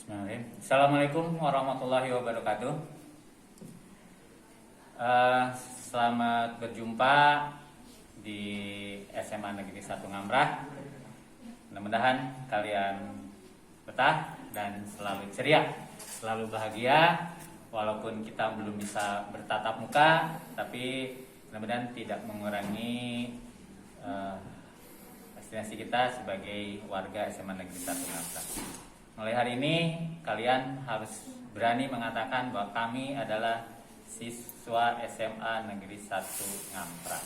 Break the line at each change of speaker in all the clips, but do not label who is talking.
Bismillahirrahmanirrahim. Assalamualaikum warahmatullahi wabarakatuh. Selamat berjumpa di SMA Negeri 1 Ngamprah. Mudah-mudahan kalian betah dan selalu ceria, selalu bahagia. Walaupun kita belum bisa bertatap muka, tapi mudah-mudahan tidak mengurangi destinasi kita sebagai warga SMA Negeri 1 Ngamprah. Mulai hari ini kalian harus berani mengatakan bahwa kami adalah siswa SMA Negeri 1 Ngamprah.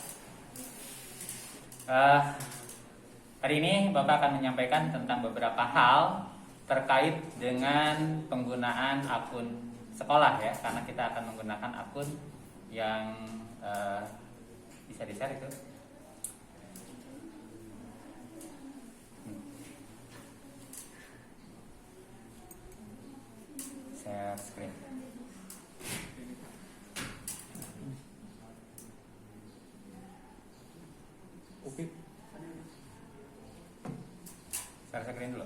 Hari ini Bapak akan menyampaikan tentang beberapa hal terkait dengan penggunaan akun sekolah ya, karena kita akan menggunakan akun yang bisa di-share itu. Share screen.
Oke.
Share screen dulu.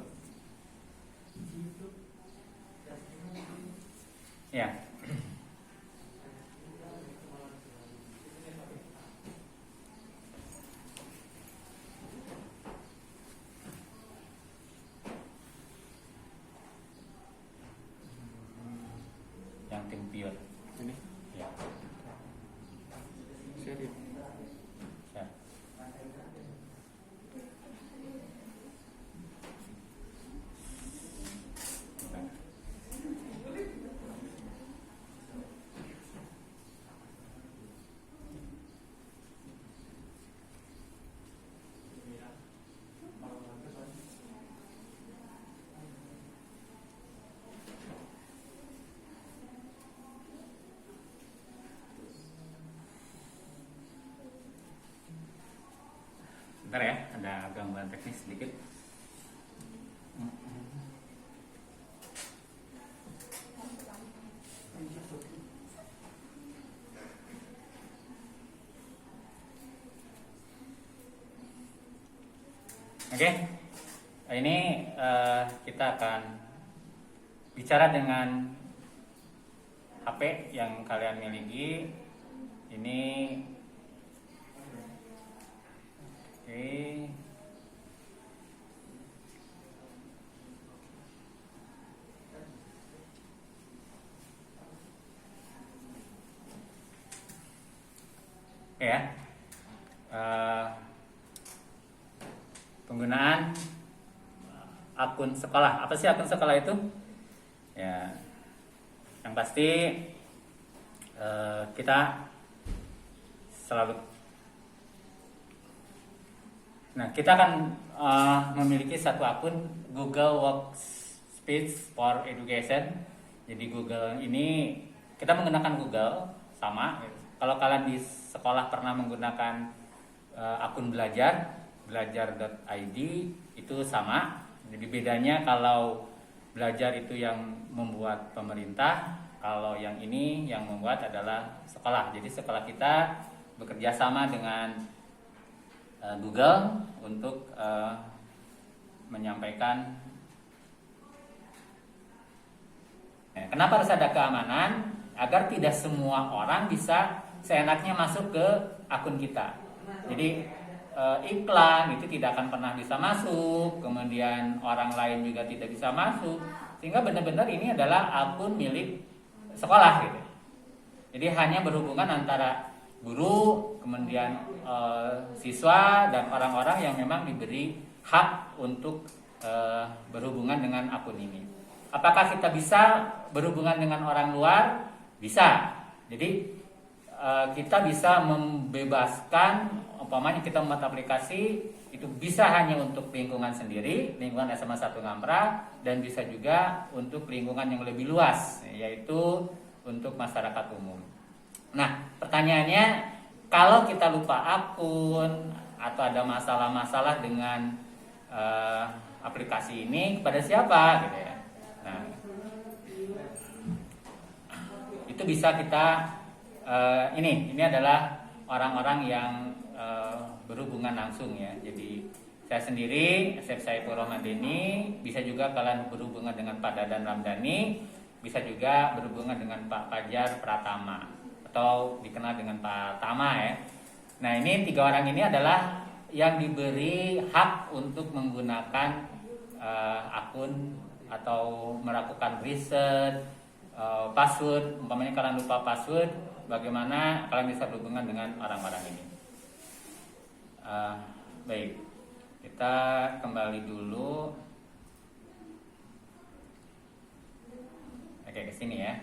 Ya. Yang tim pion.
Ini
Ya.
share ya.
Share. Bentar ya, ada gangguan teknis sedikit. Oke, ini kita akan bicara dengan HP yang kalian miliki. Ini oke. Oke ya. Penggunaan akun sekolah. Apa sih akun sekolah itu? Ya, yang pasti kita selalu. Nah, kita akan memiliki satu akun Google Workspace for Education. Jadi Google ini kita menggunakan Google sama. Kalau kalian di sekolah pernah menggunakan akun belajar.id itu sama. Jadi bedanya kalau belajar itu yang membuat pemerintah, kalau yang ini yang membuat adalah sekolah. Jadi sekolah kita bekerja sama dengan Google untuk menyampaikan. Kenapa harus ada keamanan? Agar tidak semua orang bisa seenaknya masuk ke akun kita. Jadi iklan itu tidak akan pernah bisa masuk, kemudian orang lain juga tidak bisa masuk, sehingga benar-benar ini adalah akun milik sekolah gitu. Jadi hanya berhubungan antara guru, kemudian siswa dan orang-orang yang memang diberi hak untuk berhubungan dengan akun ini. Apakah kita bisa berhubungan dengan orang luar? Bisa. Jadi kita bisa membebaskan, umpamanya kita membuat aplikasi itu bisa hanya untuk lingkungan sendiri, lingkungan SMA 1 Ngamprah, dan bisa juga untuk lingkungan yang lebih luas, yaitu untuk masyarakat umum. Nah, pertanyaannya, kalau kita lupa akun atau ada masalah-masalah dengan aplikasi ini, kepada siapa gitu ya? Nah, itu bisa kita ini adalah orang-orang yang berhubungan langsung ya. Jadi saya sendiri, Asep Saiful Romadeni, bisa juga kalian berhubungan dengan Pak Dadan Ramdhani, bisa juga berhubungan dengan Pak Fajar Pratama atau dikenal dengan Pak Tama ya. Nah, ini 3 orang ini adalah yang diberi hak untuk menggunakan akun atau melakukan riset, password. Umpamanya kalian lupa password, bagaimana kalian bisa berhubungan dengan orang-orang ini. Baik, kita kembali dulu. Oke, ke sini ya.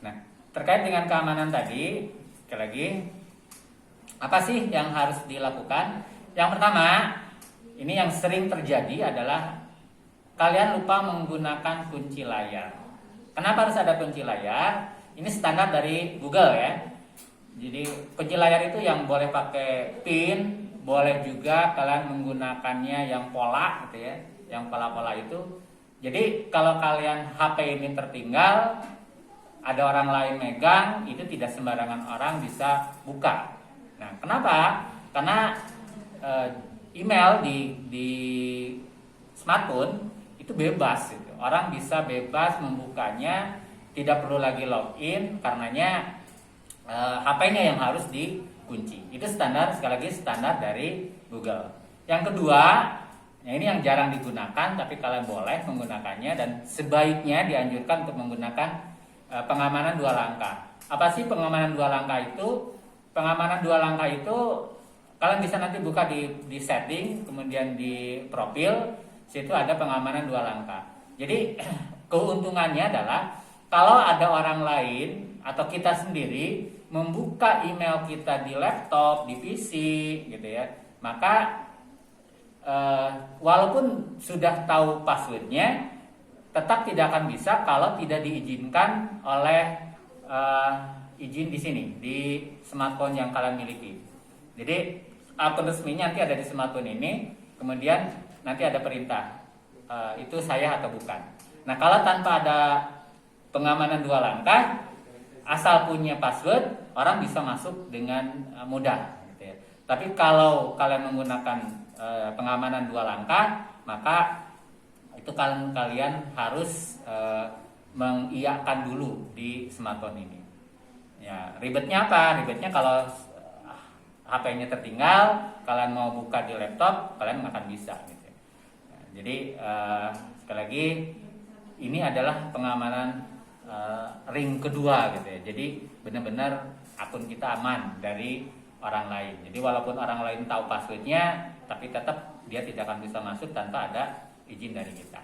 Nah, terkait dengan keamanan tadi, sekali lagi, apa sih yang harus dilakukan? Yang pertama, ini yang sering terjadi adalah kalian lupa menggunakan kunci layar. Kenapa harus ada kunci layar? Ini standar dari Google ya. Jadi kunci layar itu yang boleh pakai PIN, boleh juga kalian menggunakannya yang pola gitu ya, yang pola-pola itu. Jadi kalau kalian HP ini tertinggal, ada orang lain megang, itu tidak sembarangan orang bisa buka. Nah, kenapa? Karena email di smartphone itu bebas gitu. Orang bisa bebas membukanya, tidak perlu lagi login, karenanya HP-nya yang harus dikunci. Itu standar, sekali lagi standar dari Google. Yang kedua, ya ini yang jarang digunakan, tapi kalian boleh menggunakannya dan sebaiknya dianjurkan untuk menggunakan pengamanan 2 langkah. Apa sih pengamanan 2 langkah itu? Pengamanan 2 langkah itu kalian bisa nanti buka di setting, kemudian di profil, situ ada pengamanan 2 langkah. Jadi keuntungannya adalah kalau ada orang lain atau kita sendiri membuka email kita di laptop, di PC gitu ya, maka walaupun sudah tahu passwordnya, tetap tidak akan bisa kalau tidak diizinkan oleh izin di sini di smartphone yang kalian miliki. Jadi akun resminya nanti ada di smartphone ini, kemudian nanti ada perintah itu saya atau bukan. Nah, kalau tanpa ada pengamanan 2 langkah, asal punya password, orang bisa masuk dengan mudah gitu ya. Tapi kalau kalian menggunakan pengamanan 2 langkah, maka itu kalian harus mengiyakan dulu di smartphone ini. Ya, ribetnya apa? Ribetnya kalau HP-nya tertinggal, kalian mau buka di laptop, kalian nggak akan bisa gitu. Nah, jadi sekali lagi ini adalah pengamanan ring kedua gitu ya. Jadi benar-benar akun kita aman dari orang lain. Jadi walaupun orang lain tahu passwordnya, tapi tetap dia tidak akan bisa masuk tanpa ada izin dari kita.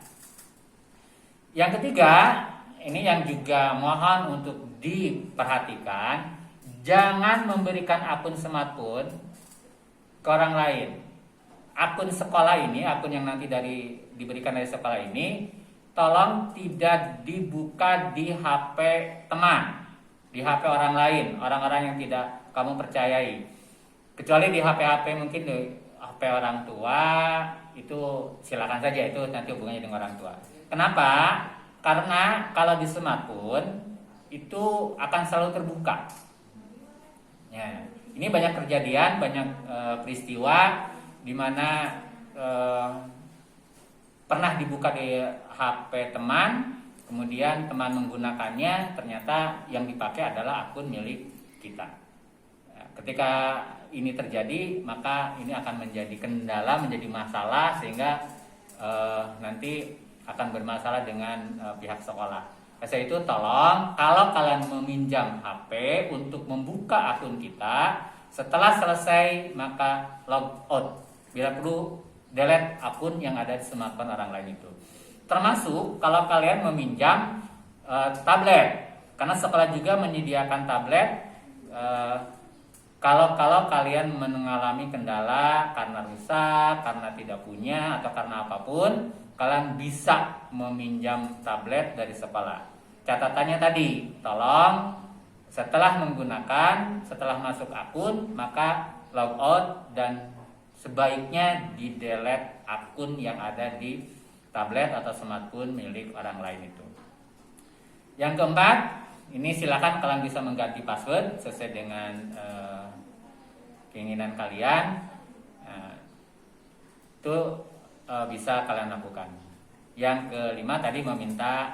Yang ketiga, ini yang juga mohon untuk diperhatikan, jangan memberikan akun smartphone ke orang lain. Akun sekolah ini, akun yang nanti diberikan dari sekolah ini, tolong tidak dibuka di HP teman, di HP orang lain, orang-orang yang tidak kamu percayai. Kecuali di HP-HP mungkin di HP orang tua, itu silakan saja, itu nanti hubungannya dengan orang tua. Kenapa? Karena kalau di smartphone itu akan selalu terbuka. Ya, ini banyak kejadian, banyak peristiwa di mana pernah dibuka di HP teman, kemudian teman menggunakannya, ternyata yang dipakai adalah akun milik kita. Ketika ini terjadi, maka ini akan menjadi kendala, menjadi masalah, sehingga nanti akan bermasalah dengan pihak sekolah. Karena itu tolong, kalau kalian meminjam HP untuk membuka akun kita, setelah selesai maka log out. Bila perlu delete akun yang ada di smartphone orang lain itu. Termasuk kalau kalian meminjam tablet, karena sekolah juga menyediakan tablet. Kalau kalian mengalami kendala karena rusak, karena tidak punya, atau karena apapun, kalian bisa meminjam tablet dari sekolah. Catatannya tadi, tolong setelah menggunakan, setelah masuk akun, maka log out dan sebaiknya di delete akun yang ada di tablet atau smartphone milik orang lain itu. Yang keempat, ini silakan kalian bisa mengganti password sesuai dengan keinginan kalian. Itu bisa kalian lakukan. Yang kelima tadi meminta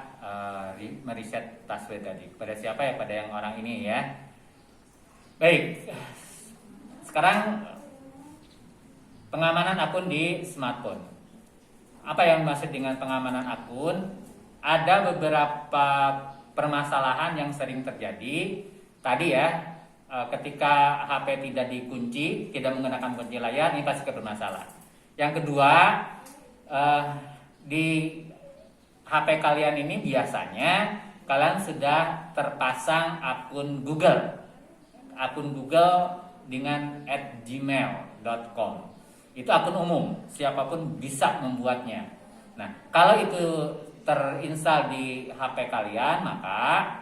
meriset password tadi. Pada siapa ya? Pada yang orang ini ya. Baik. Sekarang pengamanan akun di smartphone. Apa yang maksud dengan pengamanan akun? Ada beberapa permasalahan yang sering terjadi. Tadi ya, ketika HP tidak dikunci, tidak menggunakan kunci layar, ini pasti bermasalah. Yang kedua, di HP kalian ini biasanya kalian sudah terpasang akun Google dengan @gmail.com. Itu akun umum, siapapun bisa membuatnya. Nah, kalau itu terinstall di HP kalian, maka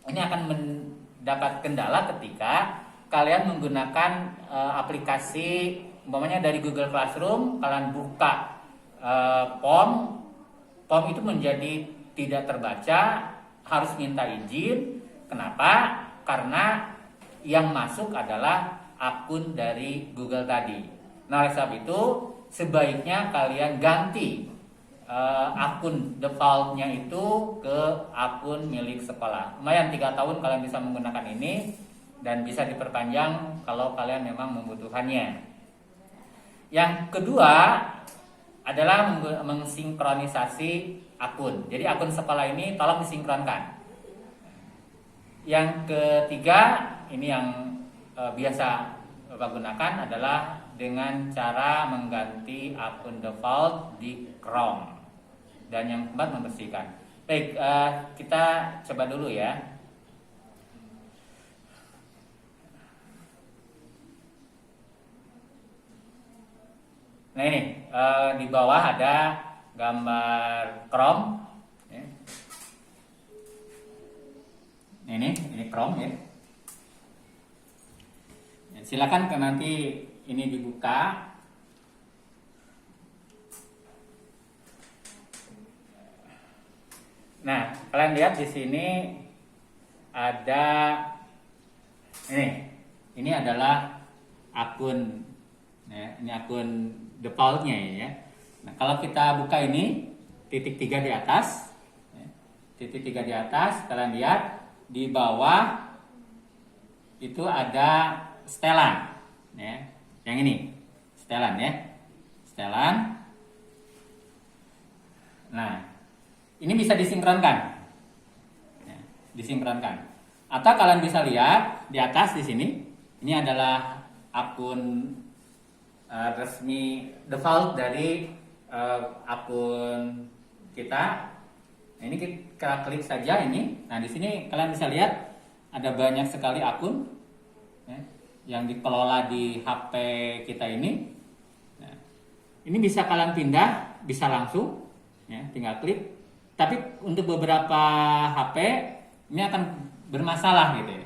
ini akan mendapat kendala ketika kalian menggunakan aplikasi, umpamanya dari Google Classroom, kalian buka POM itu menjadi tidak terbaca, harus minta izin. Kenapa? Karena yang masuk adalah akun dari Google tadi. Nah, oleh sebab itu sebaiknya kalian ganti akun defaultnya itu ke akun milik sekolah. Lumayan 3 tahun kalian bisa menggunakan ini dan bisa diperpanjang kalau kalian memang membutuhkannya. Yang kedua adalah mensinkronisasi akun. Jadi akun sekolah ini tolong disinkronkan. Yang ketiga, ini yang biasa Bapak gunakan adalah dengan cara mengganti akun default di Chrome. Dan yang keempat, membersihkan. Baik, kita coba dulu ya. Nah ini, di bawah ada gambar Chrome. Ini Chrome ya. Silakan nanti ini dibuka. Nah, kalian lihat di sini ada ini adalah akun ya, ini akun defaultnya ya. Nah, kalau kita buka ini titik 3 di atas, ya, titik 3 di atas, kalian lihat di bawah itu ada setelan, ya, yang ini setelan ya, setelan. Nah, ini bisa disinkronkan, ya, disinkronkan. Atau kalian bisa lihat di atas di sini, ini adalah akun resmi default dari akun kita. Nah, ini kita klik saja ini. Nah, di sini kalian bisa lihat ada banyak sekali akun ya, yang dikelola di HP kita ini. Nah, ini bisa kalian pindah, bisa langsung, ya, tinggal klik. Tapi untuk beberapa HP ini akan bermasalah gitu ya,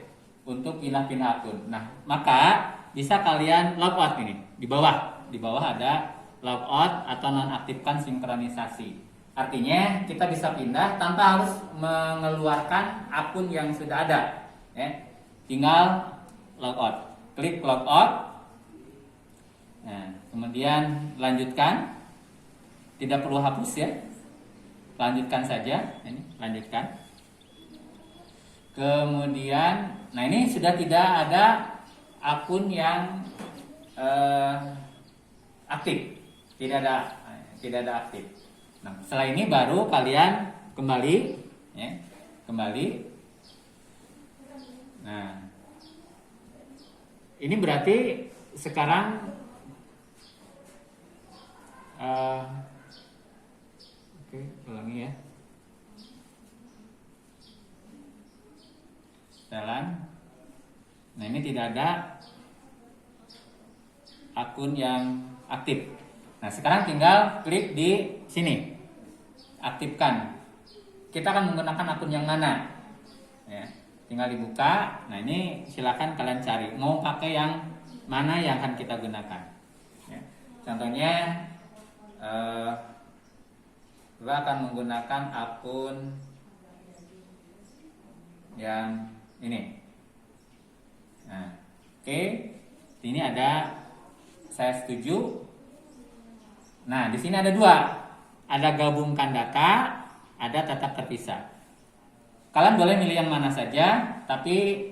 untuk pindah-pindah akun. Nah, maka bisa kalian logout ini di bawah ada logout atau nonaktifkan sinkronisasi. Artinya kita bisa pindah tanpa harus mengeluarkan akun yang sudah ada, ya. Tinggal logout, klik logout. Nah, kemudian lanjutkan, tidak perlu hapus ya, lanjutkan saja, ini lanjutkan. Kemudian, nah ini sudah tidak ada akun yang aktif, tidak ada aktif. Nah, setelah ini baru kalian kembali, ya, kembali. Nah, ini berarti sekarang oke, ulangi ya. Jalan. Nah, ini tidak ada akun yang aktif. Nah, sekarang tinggal klik di sini, aktifkan. Kita akan menggunakan akun yang mana? Ya, tinggal dibuka. Nah, ini silakan kalian cari. Mau pakai yang mana yang akan kita gunakan? Ya. Contohnya, kita akan menggunakan akun yang ini. Nah, oke. Ini ada saya setuju. Nah, di sini ada dua. Ada gabungkan data, ada tetap terpisah. Kalian boleh milih yang mana saja, tapi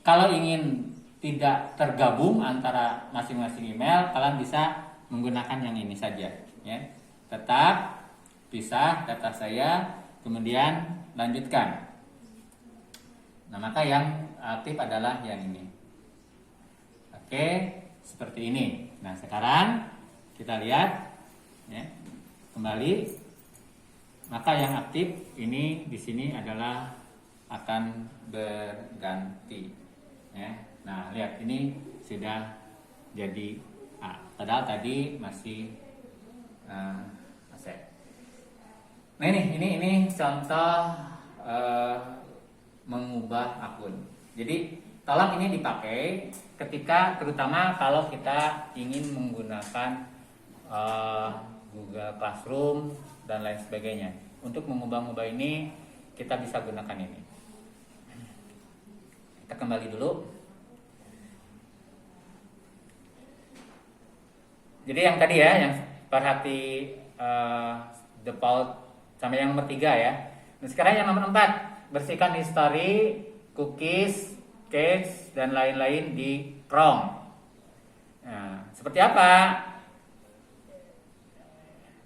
kalau ingin tidak tergabung antara masing-masing email, kalian bisa menggunakan yang ini saja, ya. Tetap pisah data saya, kemudian lanjutkan. Nah, maka yang aktif adalah yang ini. Oke, seperti ini. Nah, sekarang kita lihat, ya, kembali. Maka yang aktif ini di sini adalah akan berganti, ya. Nah, lihat ini sudah jadi A. Padahal tadi masih aset. Nah, ini contoh mengubah akun. Jadi tolong ini dipakai ketika, terutama kalau kita ingin menggunakan Google Classroom dan lain sebagainya. Untuk mengubah-ubah ini kita bisa gunakan ini. Kita kembali dulu. Jadi yang tadi ya, yang perhati default sampai yang nomor 3 ya. Nah, sekarang yang nomor 4, bersihkan history, cookies, cache dan lain-lain di Chrome. Nah, seperti apa?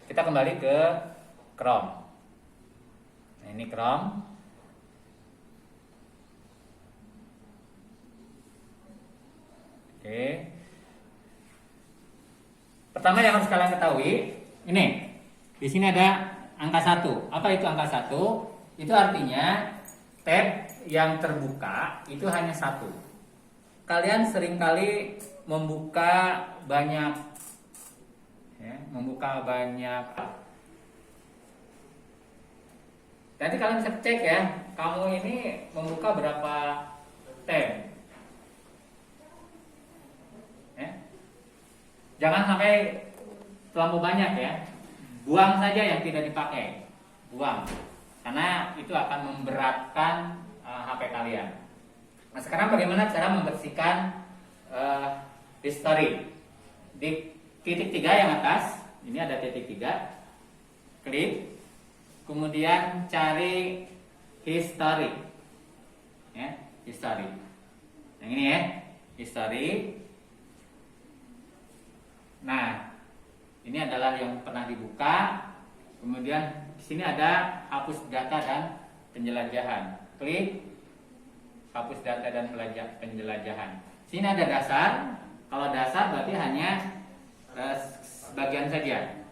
Kita kembali ke Chrome. Nah, ini Chrome. Oke. Pertama yang harus kalian ketahui, ini di sini ada angka 1. Apa itu angka 1? Itu artinya tab yang terbuka itu hanya 1. Kalian seringkali membuka banyak, ya, membuka banyak. Nanti kalian bisa cek ya, kamu ini membuka berapa tab. Ya. Jangan sampai terlalu banyak ya. Buang saja yang tidak dipakai. Buang. Karena itu akan memberatkan HP kalian. Nah, sekarang bagaimana cara membersihkan history? Di titik 3 yang atas, ini ada titik 3. Klik. Kemudian cari history. Ya, history. Yang ini ya, history. Nah, ini adalah yang pernah dibuka. Kemudian di sini ada hapus data dan penjelajahan. Klik hapus data dan penjelajahan. Sini ada dasar. Kalau dasar berarti hanya sebagian saja.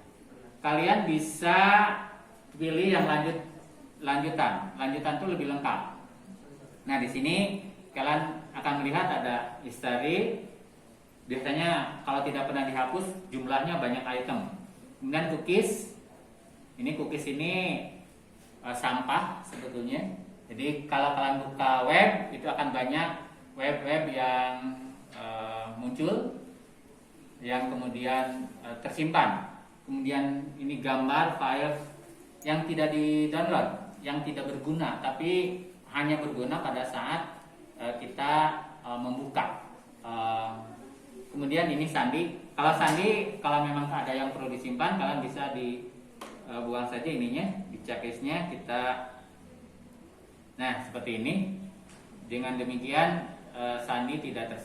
Kalian bisa pilih yang lanjutan. Lanjutan itu lebih lengkap. Nah, di sini kalian akan melihat ada history. Biasanya kalau tidak pernah dihapus jumlahnya banyak item. Kemudian cookies. Ini cookies ini sampah sebetulnya. Jadi kalau kalian buka web itu akan banyak web-web yang muncul, yang kemudian tersimpan. Kemudian ini gambar, file yang tidak di-download, yang tidak berguna, tapi hanya berguna pada saat kita membuka. Kemudian ini sandi. Kalau sandi, kalau memang ada yang perlu disimpan, kalian bisa dibuang saja ininya, di checklistnya kita. Nah, seperti ini. Dengan demikian sandi tidak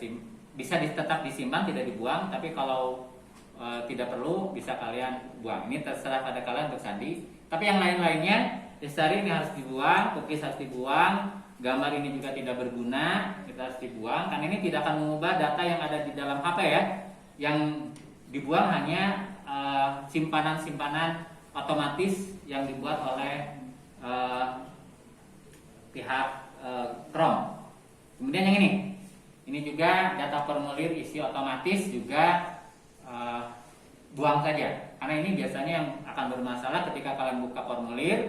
bisa tetap disimpan, tidak dibuang. Tapi kalau tidak perlu, bisa kalian buang. Ini terserah pada kalian untuk sandi. Tapi yang lain-lainnya, history ini harus dibuang, cookies harus dibuang, gambar ini juga tidak berguna, kita harus dibuang. Karena ini tidak akan mengubah data yang ada di dalam HP ya. Yang dibuang hanya simpanan-simpanan otomatis yang dibuat oleh pihak Chrome. Kemudian yang ini juga data formulir isi otomatis juga buang saja. Karena ini biasanya yang akan bermasalah ketika kalian buka formulir,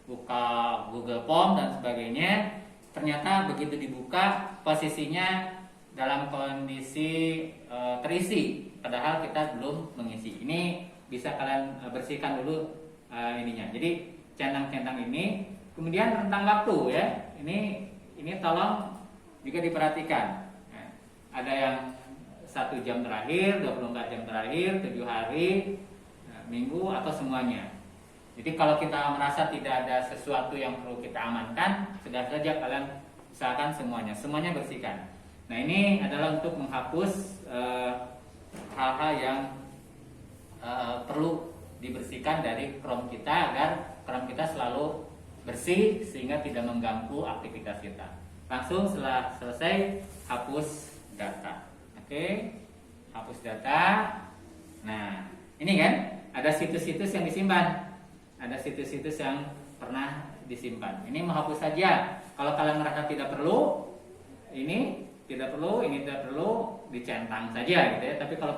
buka Google Form dan sebagainya. Ternyata begitu dibuka posisinya dalam kondisi terisi, padahal kita belum mengisi. Ini bisa kalian bersihkan dulu ininya. Jadi centang-centang ini. Kemudian rentang waktu ya. Ini tolong juga diperhatikan. Nah, ada yang 1 jam terakhir, 24 jam terakhir, 7 hari. Nah, seminggu atau semuanya. Jadi kalau kita merasa tidak ada sesuatu yang perlu kita amankan, sudah saja kalian usahakan semuanya bersihkan. Nah, ini adalah untuk menghapus hal-hal yang perlu dibersihkan dari Chrome kita agar Chrome kita selalu bersih sehingga tidak mengganggu aktivitas kita. Langsung setelah selesai hapus data. Oke, hapus data. Nah, ini kan ada situs-situs yang disimpan. Ada situs-situs yang pernah disimpan. Ini menghapus saja. Kalau kalian merasa tidak perlu, ini tidak perlu dicentang saja gitu ya. Tapi kalau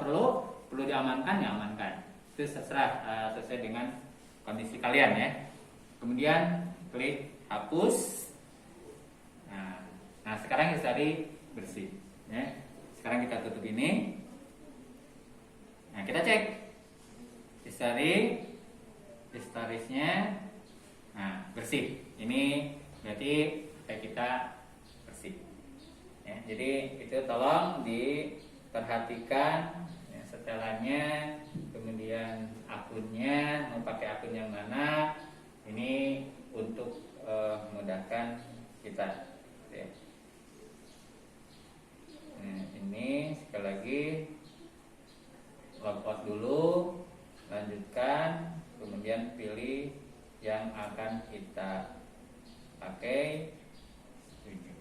perlu diamankan, ya amankan. Itu terserah sesuai dengan kondisi kalian ya. Kemudian klik hapus. Nah sekarang history bersih ya. Sekarang kita tutup ini. Nah kita cek historisnya. Nah bersih. Ini berarti kita bersih ya. Jadi itu tolong diperhatikan ya, setelannya, kemudian akunnya, mau pakai akun yang mana. Ini untuk memudahkan kita ya. Nah, ini sekali lagi logout dulu, lanjutkan, kemudian pilih yang akan kita pakai, setuju.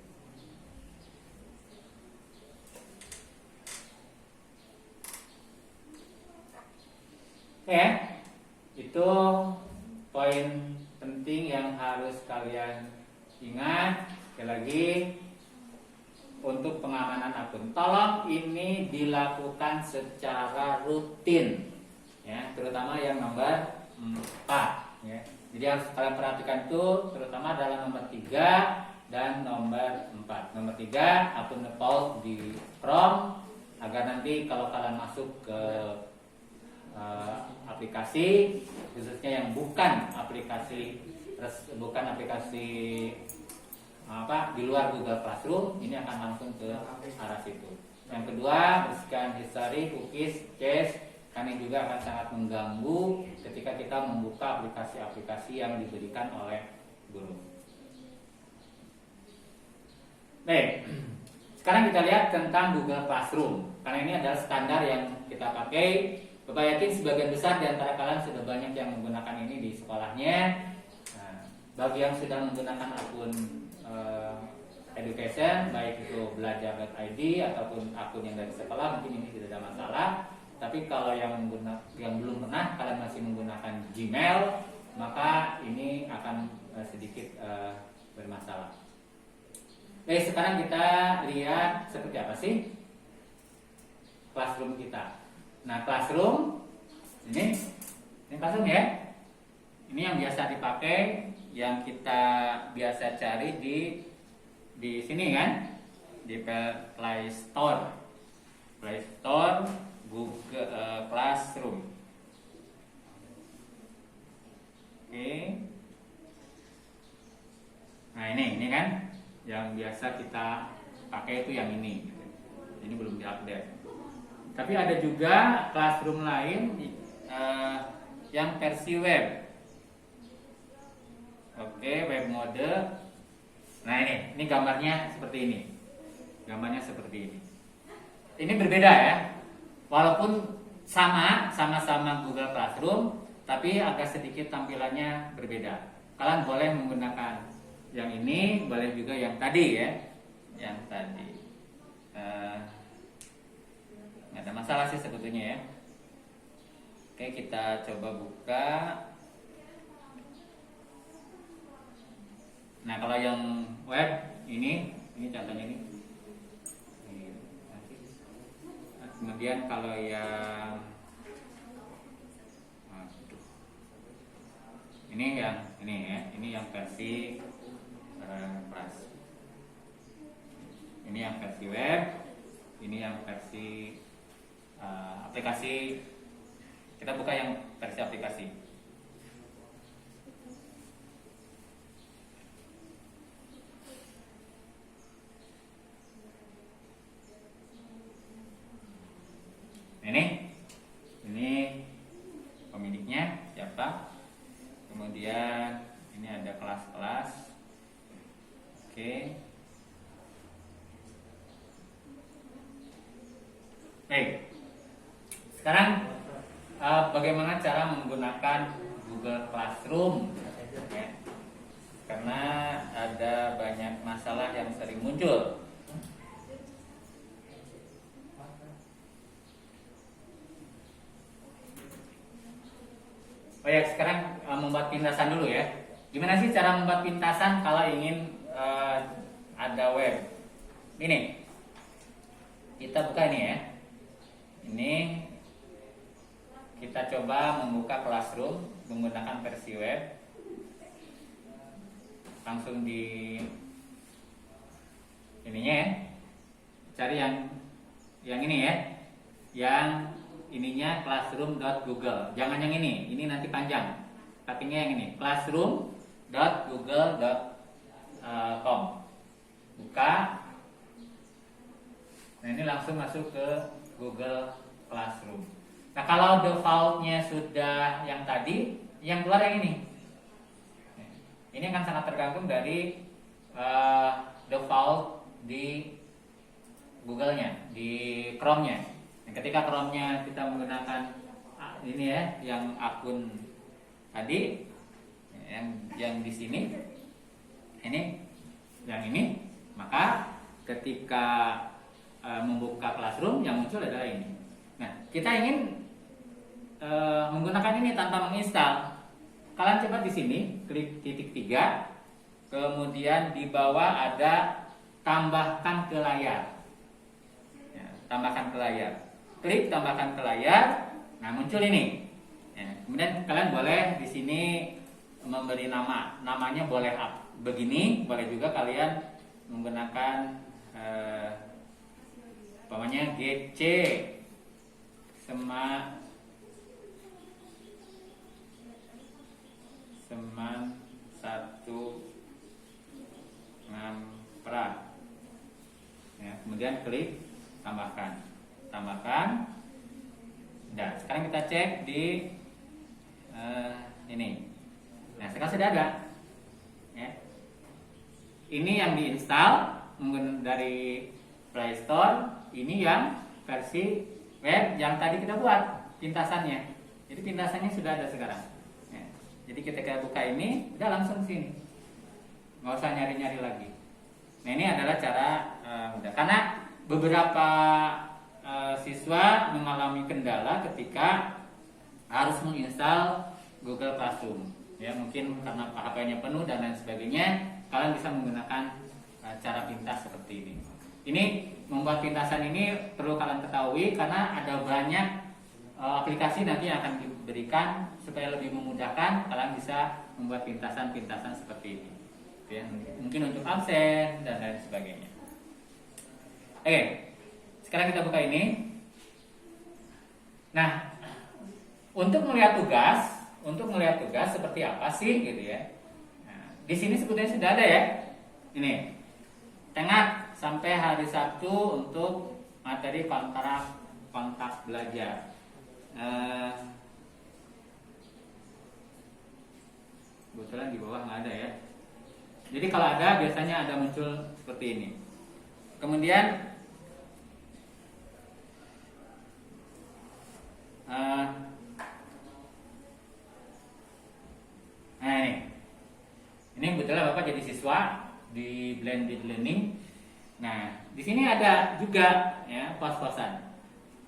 Ya, itu poin penting yang harus kalian ingat. Sekali lagi, untuk pengamanan akun, tolong ini dilakukan secara rutin ya, terutama yang nomor 4 ya. Jadi harus kalian perhatikan itu, terutama dalam nomor 3 dan nomor 4. Nomor 3, akun default di Chrome, agar nanti kalau kalian masuk ke aplikasi, khususnya yang bukan aplikasi di luar Google Classroom, ini akan langsung ke arah situ. Yang kedua, bersihkan history, cookies, cache, karena juga akan sangat mengganggu ketika kita membuka aplikasi-aplikasi yang diberikan oleh guru. Baik, sekarang kita lihat tentang Google Classroom, karena ini adalah standar yang kita pakai. Bapak yakin sebagian besar di antara kalian sudah banyak yang menggunakan ini di sekolahnya. Nah, bagi yang sudah menggunakan akun education, baik itu belajar.id ataupun akun yang dari sekolah, mungkin ini tidak ada masalah. Tapi kalau yang belum pernah, kalian masih menggunakan Gmail, maka ini akan sedikit bermasalah. Baik, sekarang kita lihat seperti apa sih Classroom kita. Nah, Classroom ini Classroom ya. Ini yang biasa dipakai, yang kita biasa cari di sini kan, di Play Store, Google Classroom. Oke. Nah ini kan, yang biasa kita pakai itu yang ini. Ini belum diupdate. Tapi ada juga Classroom lain yang versi web. Oke, web mode. Nah ini gambarnya seperti ini. Ini berbeda ya. Walaupun sama-sama Google Classroom, tapi agak sedikit tampilannya berbeda. Kalian boleh menggunakan yang ini, boleh juga yang tadi ya. Yang tadi. Nggak ada masalah sih sebetulnya ya. Oke, kita coba buka. Nah, kalau yang web ini contohnya ini. Kemudian kalau yang ini yang versi plus. Ini yang versi web, ini yang versi aplikasi. Kita buka yang versi aplikasi. Ini pemiliknya kelas-kelas. Oke. Baik. Sekarang bagaimana cara menggunakan Google Classroom? Ya. Karena ada banyak masalah yang sering muncul. Oh ya, sekarang membuat pintasan dulu ya. Gimana sih cara membuat pintasan kalau ingin ada web? Ini, kita buka ini ya. Ini kita coba membuka Classroom menggunakan versi web. Langsung di ininya ya. Cari yang ini ya. Yang ininya classroom.google. Jangan yang ini nanti panjang. Pakainya yang ini, classroom.google.com. Buka. Nah, ini langsung masuk ke Google Classroom. Nah, kalau defaultnya sudah yang tadi, yang keluar yang ini. Ini akan sangat tergantung dari default di Google-nya, di Chrome-nya. Ketika Chrome-nya kita menggunakan ini ya, yang akun tadi, yang di sini, ini, yang ini, maka ketika membuka Classroom yang muncul adalah ini. Nah, kita ingin menggunakan ini tanpa menginstal. Kalian coba di sini klik titik 3, kemudian di bawah ada tambahkan ke layar. Ya, tambahkan ke layar. Klik tambahkan ke layar, nah muncul ini. Ya, kemudian kalian boleh di sini memberi namanya boleh begini, boleh juga kalian menggunakan umpamanya GC seman 1 ngampra. Ya, kemudian klik tambahkan. Nah, sekarang kita cek di ini. Nah, sekarang sudah ada. Ya. Ini yang diinstal dari Play Store. Ini yang versi web yang tadi kita buat pintasannya. Jadi pintasannya sudah ada sekarang. Ya. Jadi kita buka ini, udah langsung sini. Nggak usah nyari-nyari lagi. Nah, ini adalah cara mudah. Karena beberapa siswa mengalami kendala ketika harus menginstal Google Classroom. Ya, mungkin karena HP-nya penuh dan lain sebagainya, kalian bisa menggunakan cara pintas seperti ini. Ini membuat pintasan ini perlu kalian ketahui karena ada banyak aplikasi nanti yang akan diberikan supaya lebih memudahkan kalian bisa membuat pintasan-pintasan seperti ini. Ya, mungkin untuk absen dan lain sebagainya. Oke. Sekarang kita buka ini. Nah, untuk melihat tugas seperti apa sih gitu ya. Nah, di sini sebetulnya sudah ada ya. Ini. Tengah sampai hari Sabtu untuk materi kontak belajar. Kebetulan di bawah nggak ada ya. Jadi kalau ada biasanya ada muncul seperti ini. Kemudian nah ini kebetulan Bapak jadi siswa di blended learning. Nah, di sini ada juga ya pos-posan.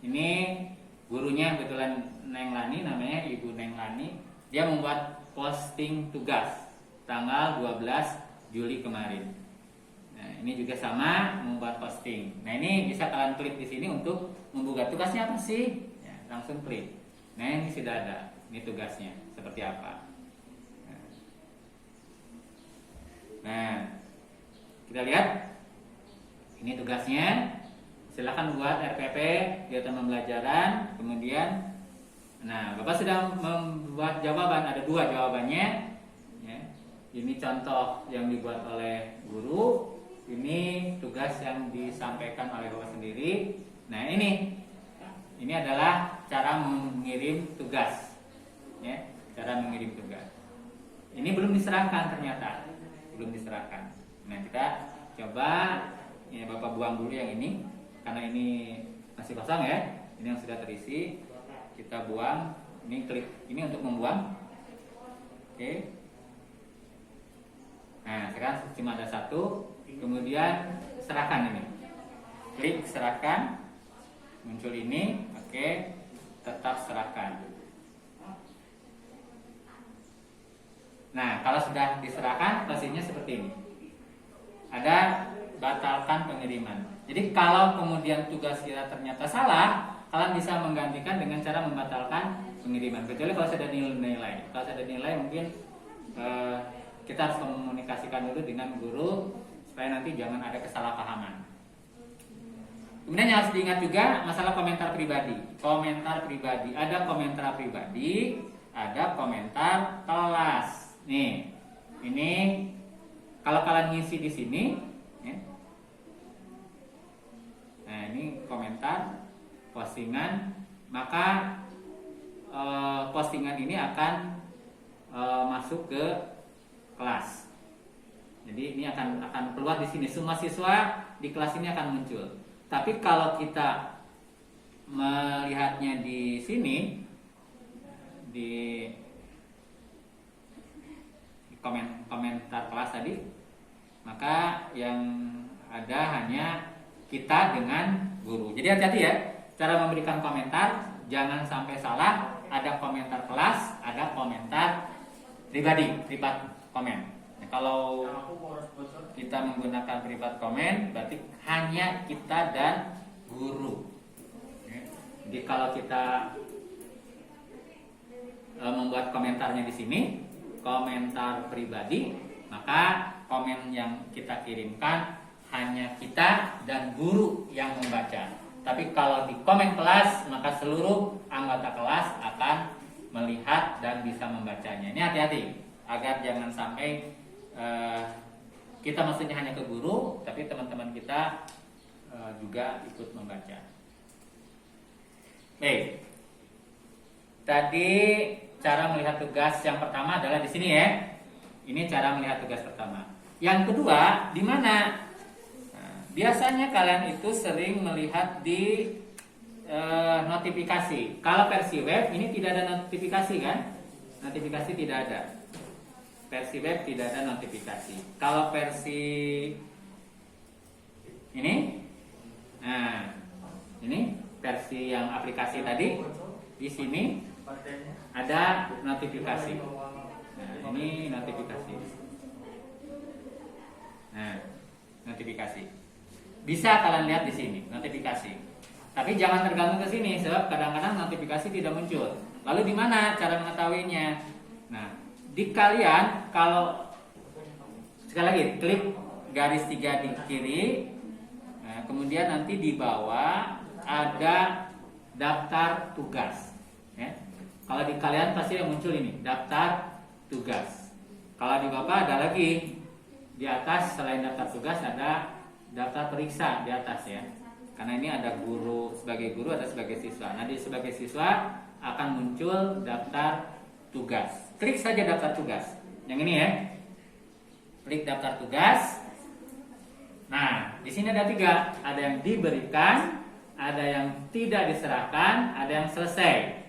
Ini gurunya kebetulan Neng Lani, namanya Ibu Neng Lani. Dia membuat posting tugas tanggal 12 Juli kemarin. Nah, ini juga sama membuat posting. Nah, ini bisa kalian klik di sini untuk membuka tugasnya apa sih? Ya, langsung klik. Nah, ini sudah ada. Ini tugasnya seperti apa. Nah, kita lihat. Ini tugasnya. Silakan buat RPP kegiatan pembelajaran. Kemudian, nah, Bapak sudah membuat jawaban. Ada 2 jawabannya. Ya. Ini contoh yang dibuat oleh guru. Ini tugas yang disampaikan oleh Bapak sendiri. Nah, ini adalah cara mengirim tugas. Ya, cara mengirim tugas. Ini belum diserahkan ternyata, belum diserahkan. Nah kita coba, ya Bapak buang dulu yang ini, karena ini masih kosong ya. Ini yang sudah terisi, kita buang. Ini klik ini untuk membuang. Oke. Nah sekarang cuma ada satu, kemudian serahkan ini. Klik serahkan, muncul ini, oke, tetap serahkan. Nah, kalau sudah diserahkan, posisinya seperti ini. Ada batalkan pengiriman. Jadi kalau kemudian tugas kita ternyata salah, kalian bisa menggantikan dengan cara membatalkan pengiriman. Kecuali kalau sudah nilai. Kalau sudah nilai mungkin kita harus komunikasikan dulu dengan guru supaya nanti jangan ada kesalahpahaman. Kemudian yang harus diingat juga masalah komentar pribadi. Komentar pribadi, ada komentar pribadi, ada komentar kelas. Nih, ini kalau kalian ngisi di sini, ya. Nah ini komentar postingan, maka postingan ini akan masuk ke kelas. Jadi ini akan keluar di sini. Semua siswa di kelas ini akan muncul. Tapi kalau kita melihatnya di sini, di komentar kelas tadi, maka yang ada hanya kita dengan guru. Jadi hati-hati ya, cara memberikan komentar jangan sampai salah. Ada komentar kelas, ada komentar pribadi, privat komen. Nah, kalau kita menggunakan privat komen, berarti hanya kita dan guru. Jadi kalau kita membuat komentarnya di sini, komentar pribadi, maka komen yang kita kirimkan hanya kita dan guru yang membaca. Tapi kalau di komen kelas, maka seluruh anggota kelas akan melihat dan bisa membacanya. Ini hati-hati agar jangan sampai kita maksudnya hanya ke guru, tapi teman-teman kita juga ikut membaca. Baik. Tadi cara melihat tugas yang pertama adalah di sini ya. Ini cara melihat tugas pertama. Yang kedua, di mana? Nah, biasanya kalian itu sering melihat di notifikasi. Kalau versi web ini tidak ada notifikasi kan? Notifikasi tidak ada. Versi web tidak ada notifikasi. Kalau versi ini, nah ini versi yang aplikasi tadi, di sini ada notifikasi. Nah, ini notifikasi. Nah, notifikasi. Bisa kalian lihat di sini, notifikasi. Tapi jangan tergantung ke sini sebab kadang-kadang notifikasi tidak muncul. Lalu di mana cara mengetahuinya? Nah, di kalian kalau sekali lagi klik garis 3 di kiri. Nah, kemudian nanti di bawah ada daftar tugas. Ya. Kalau di kalian pasti yang muncul ini daftar tugas. Kalau di Bapak ada lagi di atas, selain daftar tugas ada daftar periksa di atas ya. Karena ini ada guru, sebagai guru ada sebagai siswa. Nah di sebagai siswa akan muncul daftar tugas. Klik saja daftar tugas. Yang ini ya. Klik daftar tugas. Nah di sini ada 3. Ada yang diberikan, ada yang tidak diserahkan, ada yang selesai.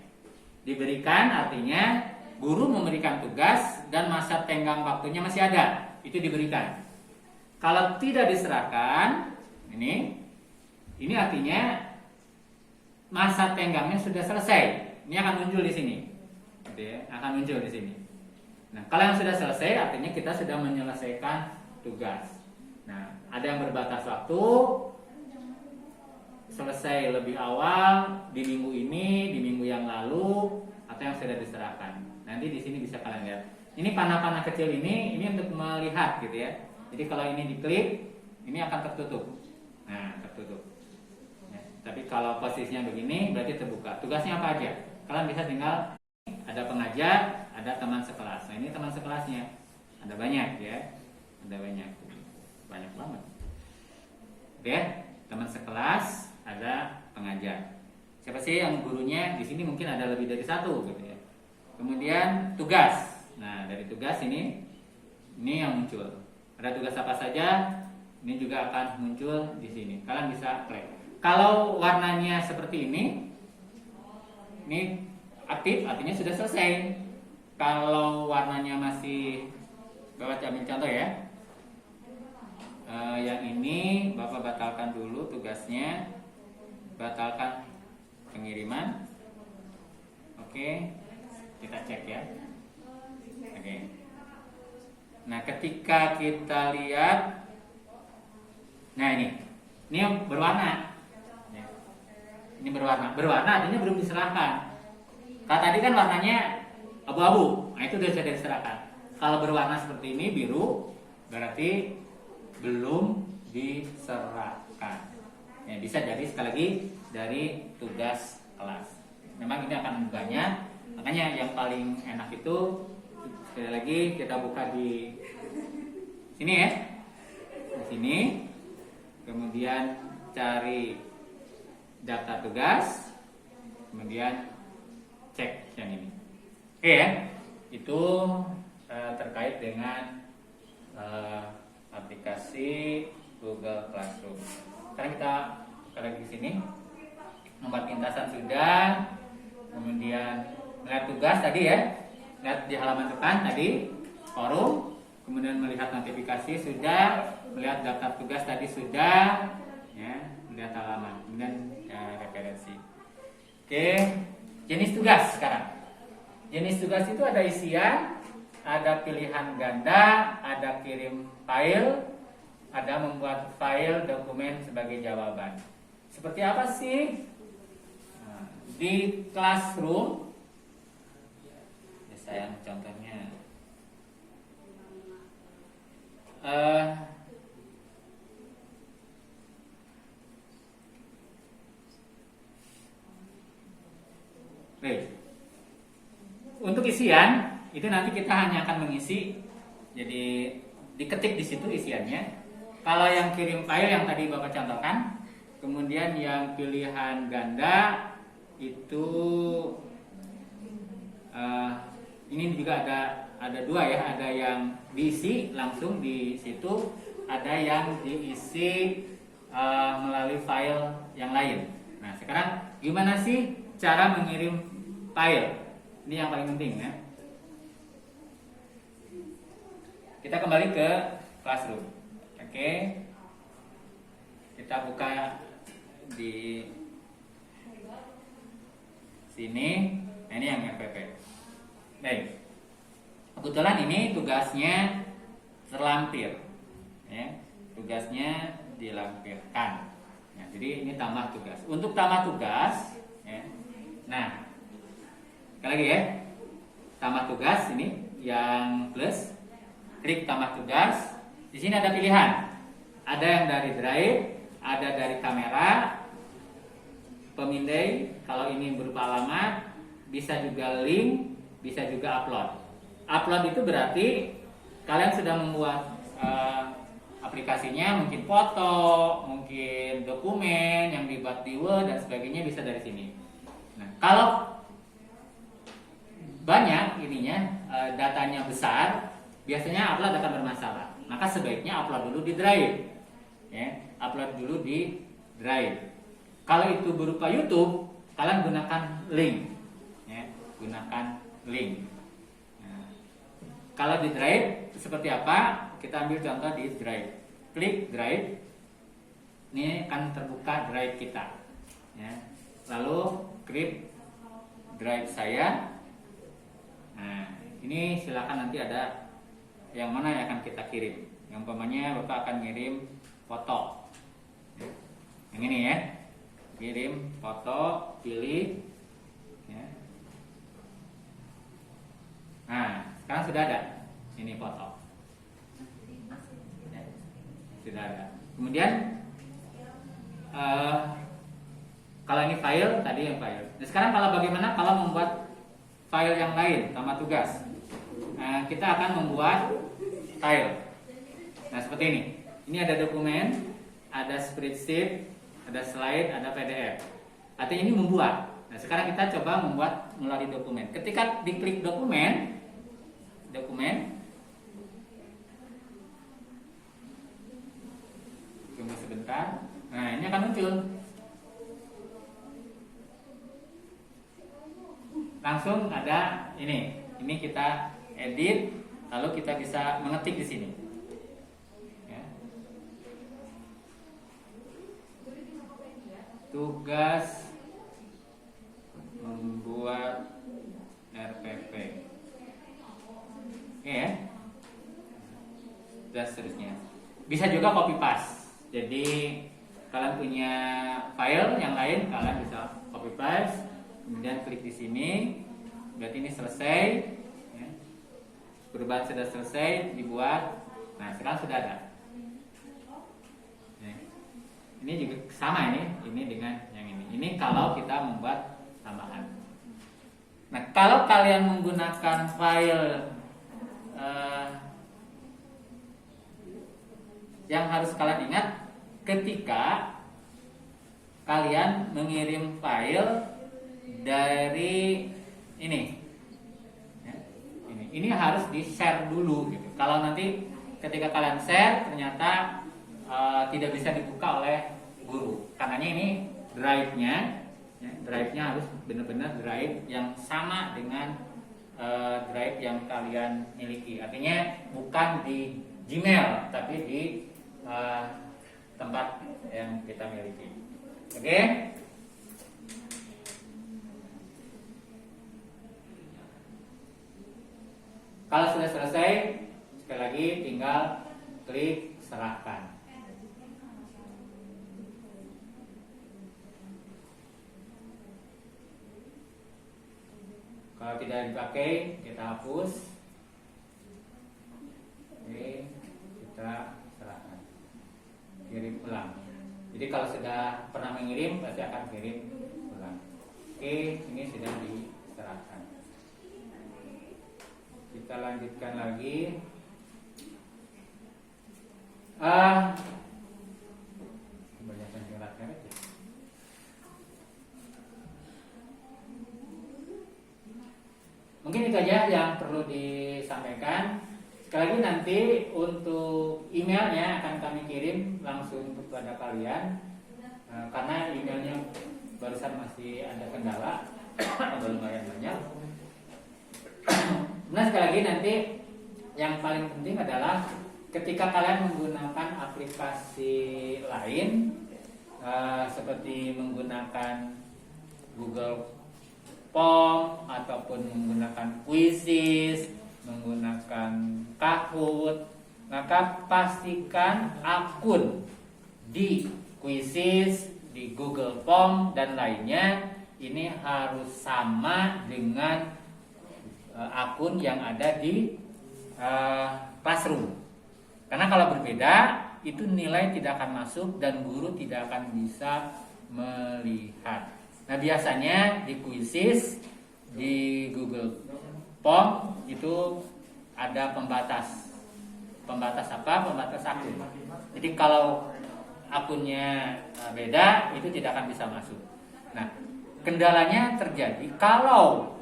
Diberikan artinya guru memberikan tugas dan masa tenggang waktunya masih ada. Itu diberikan. Kalau tidak diserahkan, ini artinya masa tenggangnya sudah selesai. Ini akan muncul di sini. Akan muncul di sini. Nah, kalau yang sudah selesai artinya kita sudah menyelesaikan tugas. Nah, ada yang berbatas waktu, selesai lebih awal di minggu ini, di minggu yang lalu, atau yang sudah diserahkan. Nanti di sini bisa kalian lihat. Ini panah-panah kecil ini untuk melihat gitu ya. Jadi kalau ini diklik, ini akan tertutup. Nah, tertutup. Ya, tapi kalau posisinya begini, berarti terbuka. Tugasnya apa aja? Kalian bisa tinggal ada pengajar, ada teman sekelas. Nah, ini teman sekelasnya. Ada banyak ya. Ada banyak. Banyak banget. Oke, teman sekelas, ada pengajar. Siapa sih yang gurunya? Di sini mungkin ada lebih dari 1 gitu ya. Kemudian tugas. Nah, dari tugas ini yang muncul. Ada tugas apa saja, ini juga akan muncul di sini. Kalian bisa klik. Kalau warnanya seperti ini aktif, artinya sudah selesai. Kalau warnanya masih, Bapak ambil contoh ya. Yang ini Bapak batalkan dulu tugasnya, batalkan pengiriman. Oke, kita cek ya. Oke. Nah, ketika kita lihat, nah ini berwarna. Ini berwarna artinya belum diserahkan. Kalau tadi kan warnanya abu-abu, nah itu sudah diserahkan. Kalau berwarna seperti ini biru, berarti belum diserahkan. Ya, bisa jadi sekali lagi dari tugas kelas. Memang ini akan banyak, makanya yang paling enak itu sekali lagi kita buka di sini ya, di sini, kemudian cari daftar tugas, kemudian cek yang ini. Oke ya, itu terkait dengan aplikasi Google Classroom. Sekarang kita lagi di sini, nomor pintasan sudah, kemudian melihat tugas tadi ya, lihat di halaman depan tadi forum, kemudian melihat notifikasi sudah, melihat daftar tugas tadi sudah, ya, melihat halaman, kemudian referensi. Oke, jenis tugas sekarang. Jenis tugas itu ada isian, ada pilihan ganda, ada kirim file, ada membuat file dokumen sebagai jawaban. Seperti apa sih? Nah, di Classroom, ya saya contohnya. Untuk isian itu nanti kita hanya akan mengisi, jadi diketik di situ isiannya. Kalau yang kirim file yang tadi Bapak contohkan, kemudian yang pilihan ganda itu ini juga ada dua ya, ada yang diisi langsung di situ, ada yang diisi melalui file yang lain. Nah, sekarang gimana sih cara mengirim file? Ini yang paling penting ya. Kita kembali ke Classroom. Oke. Kita buka di sini. Nah, ini yang FPP. Baik. Kebetulan ini tugasnya terlampir. Ya, tugasnya dilampirkan. Nah, jadi ini tambah tugas. Untuk tambah tugas, ya. Nah, sekali lagi ya, tambah tugas ini yang plus, klik tambah tugas. Di sini ada pilihan, ada yang dari drive, ada dari kamera, pemindai. Kalau ini berupa alamat, bisa juga link, bisa juga upload. Upload itu berarti kalian sudah membuat aplikasinya, mungkin foto, mungkin dokumen yang dibuat di Word dan sebagainya, bisa dari sini. Nah, kalau banyak ininya, datanya besar, biasanya upload akan bermasalah. Maka sebaiknya upload dulu di Drive, ya, upload dulu di Drive. Kalau itu berupa YouTube, kalian gunakan link, ya, gunakan link. Nah, kalau di Drive seperti apa? Kita ambil contoh di Drive. Klik Drive, ini akan terbuka Drive kita, ya. Lalu klik Drive saya. Nah, ini silakan nanti ada yang mana yang akan kita kirim. Yang umpamanya Bapak akan ngirim foto. Yang ini ya. Kirim foto, pilih. Ya. Nah, sekarang sudah ada. Ini foto. Ya, sudah ada. Kemudian kalau ini file, tadi yang file. Nah, sekarang kalau bagaimana kalau membuat file yang lain sama tugas? Nah, kita akan membuat file. Nah, seperti ini. Ini ada dokumen, ada spreadsheet, ada slide, ada PDF. Artinya ini membuat. Nah, sekarang kita coba membuat melalui dokumen. Ketika diklik dokumen, dokumen. Tunggu sebentar. Nah, ini akan muncul. Langsung ada ini. Ini kita edit, lalu kita bisa mengetik di sini. Ya. Tugas membuat RPP. Oke ya. Dan seterusnya. Bisa juga copy paste. Jadi kalian punya file yang lain, kalian bisa copy paste, kemudian klik di sini. Berarti ini selesai. Ya. Perubahan sudah selesai dibuat. Nah, sekarang sudah ada. Ya. Ini juga sama ini dengan yang ini. Ini kalau kita membuat tambahan. Nah, kalau kalian menggunakan file yang harus kalian ingat, ketika kalian mengirim file dari ini, ya, ini harus di share dulu gitu. Kalau nanti ketika kalian share ternyata tidak bisa dibuka oleh guru, karenanya ini drive-nya, ya, drive-nya harus benar-benar drive yang sama dengan drive yang kalian miliki. Artinya bukan di Gmail, tapi di tempat yang kita miliki. Oke? Kalau sudah selesai, sekali lagi tinggal klik serahkan. Kalau tidak dipakai, kita hapus. Oke, kita serahkan. Kirim ulang. Jadi kalau sudah pernah mengirim, pasti akan kirim ulang. Oke, ini sudah diserahkan. Kita lanjutkan lagi. Kebanyakan suratnya aja. Mungkin itu aja yang perlu disampaikan. Sekali lagi nanti untuk emailnya akan kami kirim langsung kepada kalian, karena emailnya barusan masih ada kendala, ada lumayan banyak. Nah, sekali lagi nanti yang paling penting adalah ketika kalian menggunakan aplikasi lain, seperti menggunakan Google Form ataupun menggunakan Quizzes, menggunakan Kahoot, maka pastikan akun di Quizzes, di Google Form dan lainnya ini harus sama dengan akun yang ada di Classroom. Karena kalau berbeda, itu nilai tidak akan masuk dan guru tidak akan bisa melihat. Nah, biasanya di Quizzes, di Google Form itu ada pembatas. Pembatas apa? Pembatas akun. Jadi kalau akunnya beda, itu tidak akan bisa masuk. Nah, kendalanya terjadi kalau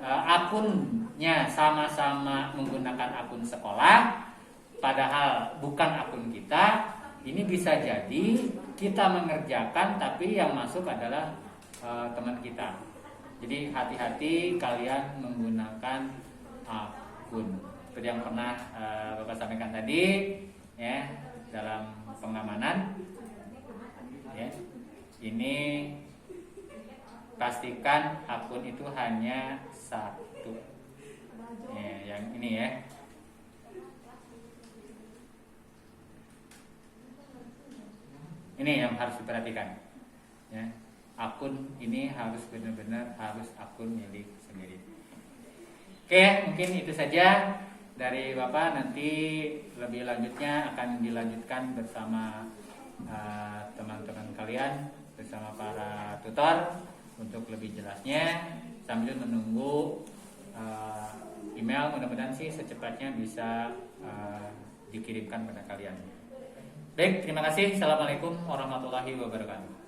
akunnya sama-sama menggunakan akun sekolah, padahal bukan akun kita. Ini bisa jadi kita mengerjakan, tapi yang masuk adalah teman kita. Jadi hati-hati kalian menggunakan akun. Seperti yang pernah Bapak sampaikan tadi, ya, dalam pengamanan, ya, ini pastikan akun itu hanya satu. Ya, yang ini ya. Ini yang harus diperhatikan. Ya. Akun ini harus benar-benar harus akun milik sendiri. Oke, mungkin itu saja dari Bapak. Nanti lebih lanjutnya akan dilanjutkan bersama teman-teman kalian, bersama para tutor untuk lebih jelasnya, sambil menunggu email. Mudah-mudahan sih secepatnya bisa dikirimkan pada kalian. Baik, terima kasih. Assalamualaikum warahmatullahi wabarakatuh.